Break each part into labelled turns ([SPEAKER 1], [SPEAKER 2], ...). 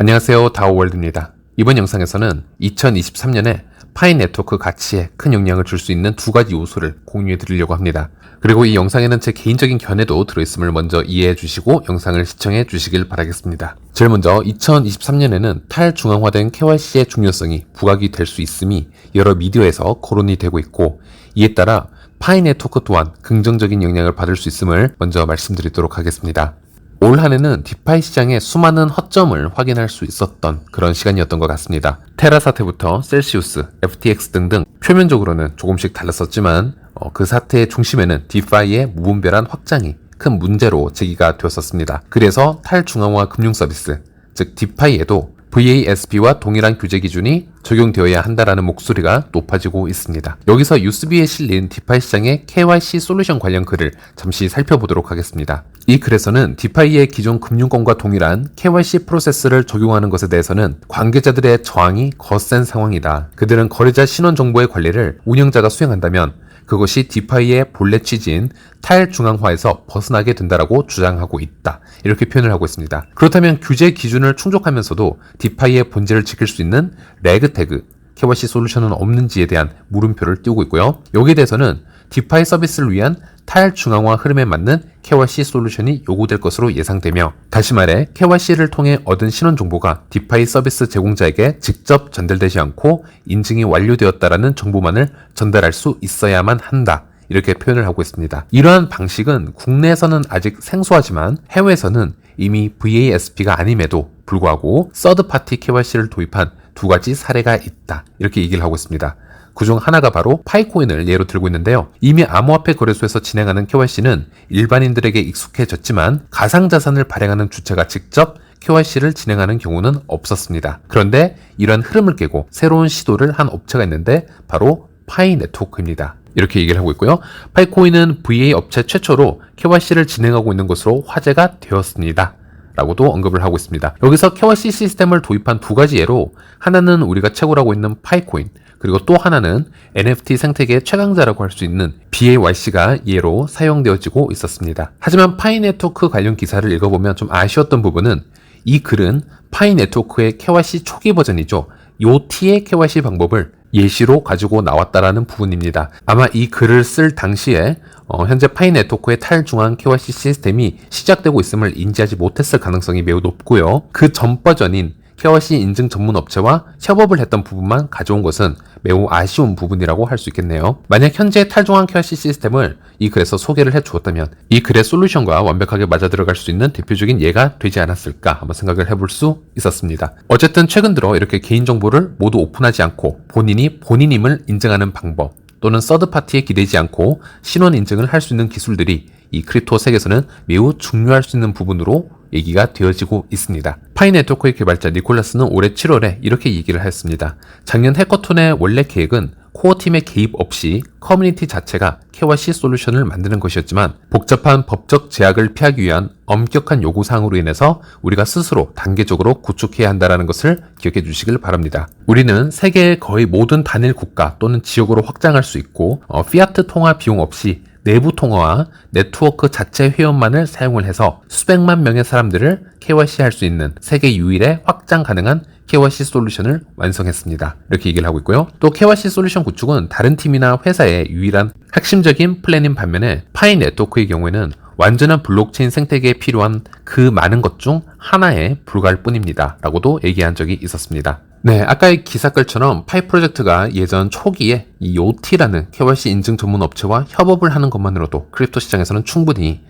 [SPEAKER 1] 안녕하세요, 다오월드입니다. 이번 영상에서는 2023년에 파이 네트워크 가치에 큰 영향을 줄 수 있는 두 가지 요소를 공유해 드리려고 합니다. 그리고 이 영상에는 제 개인적인 견해도 들어있음을 먼저 이해해 주시고 영상을 시청해 주시길 바라겠습니다. 제일 먼저 2023년에는 탈중앙화된 KYC의 중요성이 부각이 될 수 있음이 여러 미디어에서 거론이 되고 있고, 이에 따라 파이 네트워크 또한 긍정적인 영향을 받을 수 있음을 먼저 말씀드리도록 하겠습니다. 올 한 해는 디파이 시장의 수많은 허점을 확인할 수 있었던 그런 시간이었던 것 같습니다. 테라 사태부터 셀시우스, FTX 등등 표면적으로는 조금씩 달랐었지만 그 사태의 중심에는 디파이의 무분별한 확장이 큰 문제로 제기가 되었었습니다. 그래서 탈중앙화 금융 서비스, 즉 디파이에도 VASP와 동일한 규제 기준이 적용되어야 한다라는 목소리가 높아지고 있습니다. 여기서 유스비에 실린 디파이 시장의 KYC 솔루션 관련 글을 잠시 살펴보도록 하겠습니다. 이 글에서는 디파이의 기존 금융권과 동일한 KYC 프로세스를 적용하는 것에 대해서는 관계자들의 저항이 거센 상황이다. 그들은 거래자 신원 정보의 관리를 운영자가 수행한다면 그것이 디파이의 본래 취지인 탈중앙화에서 벗어나게 된다라고 주장하고 있다. 이렇게 표현을 하고 있습니다. 그렇다면 규제 기준을 충족하면서도 디파이의 본질을 지킬 수 있는 레그태그, KYC 솔루션은 없는지에 대한 물음표를 띄우고 있고요. 여기에 대해서는 디파이 서비스를 위한 탈중앙화 흐름에 맞는 KYC 솔루션이 요구될 것으로 예상되며, 다시 말해 KYC를 통해 얻은 신원 정보가 디파이 서비스 제공자에게 직접 전달되지 않고 인증이 완료되었다라는 정보만을 전달할 수 있어야만 한다. 이렇게 표현을 하고 있습니다. 이러한 방식은 국내에서는 아직 생소하지만 해외에서는 이미 VASP가 아님에도 불구하고 서드파티 KYC를 도입한 두 가지 사례가 있다. 이렇게 얘기를 하고 있습니다. 그중 하나가 바로 파이코인을 예로 들고 있는데요. 이미 암호화폐 거래소에서 진행하는 KYC는 일반인들에게 익숙해졌지만 가상자산을 발행하는 주체가 직접 KYC를 진행하는 경우는 없었습니다. 그런데 이런 흐름을 깨고 새로운 시도를 한 업체가 있는데 바로 파이 네트워크입니다. 이렇게 얘기를 하고 있고요. 파이코인은 VA 업체 최초로 KYC를 진행하고 있는 것으로 화제가 되었습니다. 라고도 언급을 하고 있습니다. 여기서 KYC 시스템을 도입한 두 가지 예로, 하나는 우리가 최고라고 있는 파이코인, 그리고 또 하나는 NFT 생태계의 최강자라고 할 수 있는 BAYC가 예로 사용되어지고 있었습니다. 하지만 파이 네트워크 관련 기사를 읽어보면 좀 아쉬웠던 부분은, 이 글은 파이 네트워크의 KYC 초기 버전이죠. 요티의 KYC 방법을 예시로 가지고 나왔다라는 부분입니다. 아마 이 글을 쓸 당시에 현재 파이 네트워크의 탈중앙 KYC 시스템이 시작되고 있음을 인지하지 못했을 가능성이 매우 높고요. 그 전 버전인 KYC 인증 전문 업체와 협업을 했던 부분만 가져온 것은 매우 아쉬운 부분이라고 할 수 있겠네요. 만약 현재 탈중앙 KYC 시스템을 이 글에서 소개를 해주었다면 이 글의 솔루션과 완벽하게 맞아들어갈 수 있는 대표적인 예가 되지 않았을까 한번 생각을 해볼 수 있었습니다. 어쨌든 최근 들어 이렇게 개인정보를 모두 오픈하지 않고 본인이 본인임을 인증하는 방법, 또는 서드파티에 기대지 않고 신원 인증을 할 수 있는 기술들이 이 크립토 세계에서는 매우 중요할 수 있는 부분으로 얘기가 되어지고 있습니다. 파이 네트워크의 개발자 니콜라스는 올해 7월에 이렇게 얘기를 했습니다. 작년 해커톤의 원래 계획은 코어팀의 개입 없이 커뮤니티 자체가 KYC 솔루션을 만드는 것이었지만, 복잡한 법적 제약을 피하기 위한 엄격한 요구사항으로 인해서 우리가 스스로 단계적으로 구축해야 한다는 것을 기억해 주시길 바랍니다. 우리는 세계의 거의 모든 단일 국가 또는 지역으로 확장할 수 있고, 피아트 통화 비용 없이 내부 통화와 네트워크 자체 회원만을 사용을 해서 수백만 명의 사람들을 KYC 할 수 있는 세계 유일의 확장 가능한 KYC 솔루션을 완성했습니다. 이렇게 얘기를 하고 있고요. 또 KYC 솔루션 구축은 다른 팀이나 회사의 유일한 핵심적인 플랜인 반면에 파이 네트워크의 경우에는 완전한 블록체인 생태계에 필요한 그 많은 것 중 하나에 불과할 뿐입니다. 라고도 얘기한 적이 있었습니다. 네, 아까의 기사글처럼 파이 프로젝트가 예전 초기에 이 요티라는 KYC 인증 전문 업체와 협업을 하는 것만으로도 크립토 시장에서는 충분히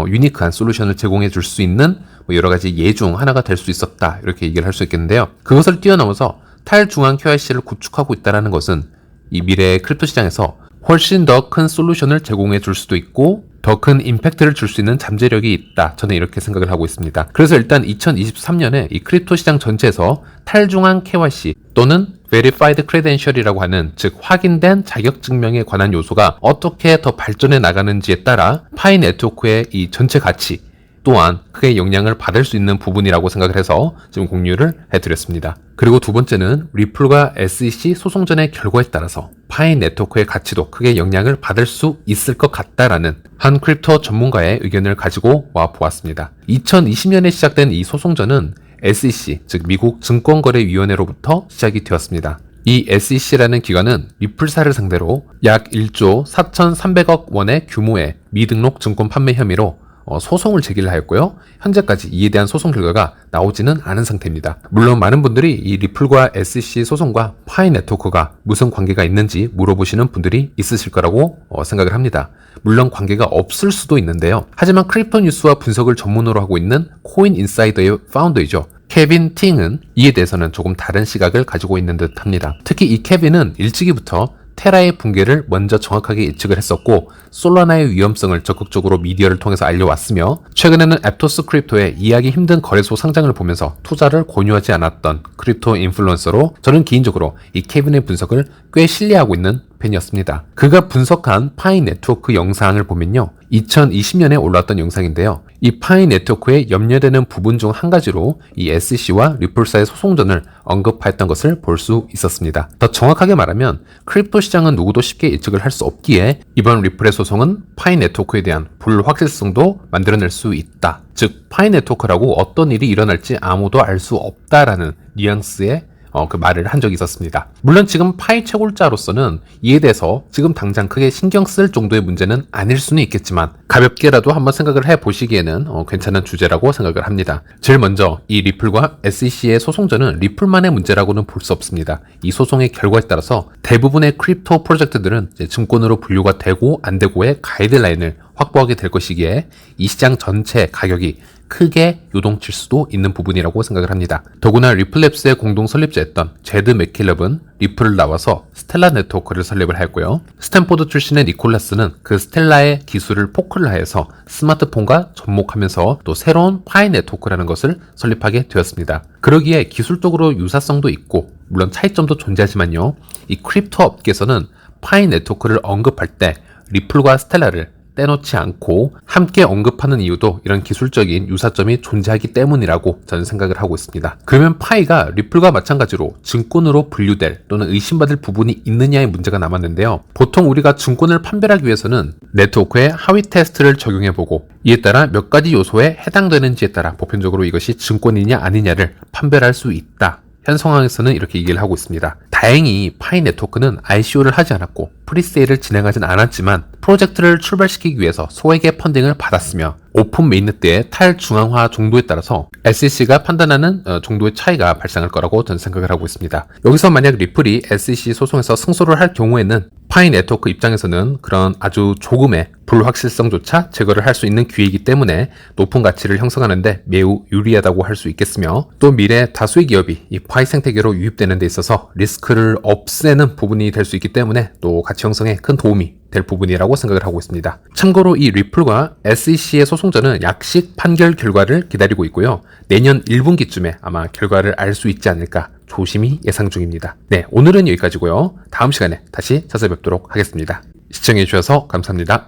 [SPEAKER 1] 유니크한 솔루션을 제공해 줄 수 있는 여러 가지 예 중 하나가 될 수 있었다. 이렇게 얘기를 할 수 있겠는데요. 그것을 뛰어넘어서 탈중앙 KYC를 구축하고 있다는 것은 이 미래의 크립토 시장에서 훨씬 더 큰 솔루션을 제공해 줄 수도 있고 더 큰 임팩트를 줄 수 있는 잠재력이 있다. 저는 이렇게 생각을 하고 있습니다. 그래서 일단 2023년에 이 크립토 시장 전체에서 탈중앙 KYC 또는 Verified Credential이라고 하는, 즉 확인된 자격증명에 관한 요소가 어떻게 더 발전해 나가는지에 따라 파이 네트워크의 이 전체 가치 또한 크게 영향을 받을 수 있는 부분이라고 생각을 해서 지금 공유를 해드렸습니다. 그리고 두 번째는 리플과 SEC 소송전의 결과에 따라서 파이 네트워크의 가치도 크게 영향을 받을 수 있을 것 같다라는 한 크립토 전문가의 의견을 가지고 와 보았습니다. 2020년에 시작된 이 소송전은 SEC, 즉 미국 증권거래위원회로부터 시작이 되었습니다. 이 SEC라는 기관은 리플사를 상대로 약 1조 4,300억 원의 규모의 미등록 증권 판매 혐의로 소송을 제기를 하였고요. 현재까지 이에 대한 소송 결과가 나오지는 않은 상태입니다. 물론 많은 분들이 이 리플과 SEC 소송과 파이 네트워크가 무슨 관계가 있는지 물어보시는 분들이 있으실 거라고 생각을 합니다. 물론 관계가 없을 수도 있는데요. 하지만 크립토 뉴스와 분석을 전문으로 하고 있는 코인 인사이더의 파운더이죠. 케빈 팅은 이에 대해서는 조금 다른 시각을 가지고 있는 듯 합니다. 특히 이 케빈은 일찍이부터 테라의 붕괴를 먼저 정확하게 예측을 했었고 솔라나의 위험성을 적극적으로 미디어를 통해서 알려왔으며 최근에는 애프토스 크립토의 이해하기 힘든 거래소 상장을 보면서 투자를 권유하지 않았던 크립토 인플루언서로 저는 개인적으로 이 케빈의 분석을 꽤 신뢰하고 있는 팬이었습니다. 그가 분석한 파이 네트워크 영상을 보면요. 2020년에 올라왔던 영상인데요. 이 파이 네트워크에 염려되는 부분 중 한 가지로 이 SEC와 리플사의 소송전을 언급하였던 것을 볼 수 있었습니다. 더 정확하게 말하면 크립토 시장은 누구도 쉽게 예측을 할 수 없기에 이번 리플의 소송은 파이 네트워크에 대한 불확실성도 만들어낼 수 있다. 즉 파이 네트워크라고 어떤 일이 일어날지 아무도 알 수 없다라는 뉘앙스의 그 말을 한 적이 있었습니다. 물론 지금 파이 채굴자로서는 이에 대해서 지금 당장 크게 신경 쓸 정도의 문제는 아닐 수는 있겠지만 가볍게라도 한번 생각을 해보시기에는 괜찮은 주제라고 생각을 합니다. 제일 먼저 이 리플과 SEC의 소송전은 리플만의 문제라고는 볼 수 없습니다. 이 소송의 결과에 따라서 대부분의 크립토 프로젝트들은 이제 증권으로 분류가 되고 안 되고의 가이드라인을 확보하게 될 것이기에 이 시장 전체 가격이 크게 요동칠 수도 있는 부분이라고 생각을 합니다. 더구나 리플랩스의 공동 설립자였던 제드 맥킬럽은 리플을 나와서 스텔라 네트워크를 설립을 하였고요. 스탠포드 출신의 니콜라스는 그 스텔라의 기술을 포크를 하여서 스마트폰과 접목하면서 또 새로운 파이 네트워크라는 것을 설립하게 되었습니다. 그러기에 기술적으로 유사성도 있고 물론 차이점도 존재하지만요. 이 크립토 업계에서는 파이 네트워크를 언급할 때 리플과 스텔라를 떼놓지 않고 함께 언급하는 이유도 이런 기술적인 유사점이 존재하기 때문이라고 저는 생각을 하고 있습니다. 그러면 파이가 리플과 마찬가지로 증권으로 분류될 또는 의심받을 부분이 있느냐의 문제가 남았는데요. 보통 우리가 증권을 판별하기 위해서는 네트워크의 하위 테스트를 적용해보고 이에 따라 몇 가지 요소에 해당되는지에 따라 보편적으로 이것이 증권이냐 아니냐를 판별할 수 있다. 현 상황에서는 이렇게 얘기를 하고 있습니다. 다행히 파이 네트워크는 ICO를 하지 않았고 프리세일을 진행하진 않았지만 프로젝트를 출발시키기 위해서 소액의 펀딩을 받았으며 오픈 메인넷의 탈중앙화 정도에 따라서 SEC가 판단하는 정도의 차이가 발생할 거라고 저는 생각을 하고 있습니다. 여기서 만약 리플이 SEC 소송에서 승소를 할 경우에는 파이 네트워크 입장에서는 그런 아주 조금의 불확실성조차 제거를 할 수 있는 기회이기 때문에 높은 가치를 형성하는데 매우 유리하다고 할 수 있겠으며 또 미래 다수의 기업이 이 파이 생태계로 유입되는 데 있어서 리스크를 없애는 부분이 될 수 있기 때문에 또 가치 형성에 큰 도움이 될 부분이라고 생각을 하고 있습니다. 참고로 이 리플과 SEC의 소송전은 약식 판결 결과를 기다리고 있고요. 내년 1분기쯤에 아마 결과를 알 수 있지 않을까 조심히 예상 중입니다. 네, 오늘은 여기까지고요. 다음 시간에 다시 찾아뵙도록 하겠습니다. 시청해주셔서 감사합니다.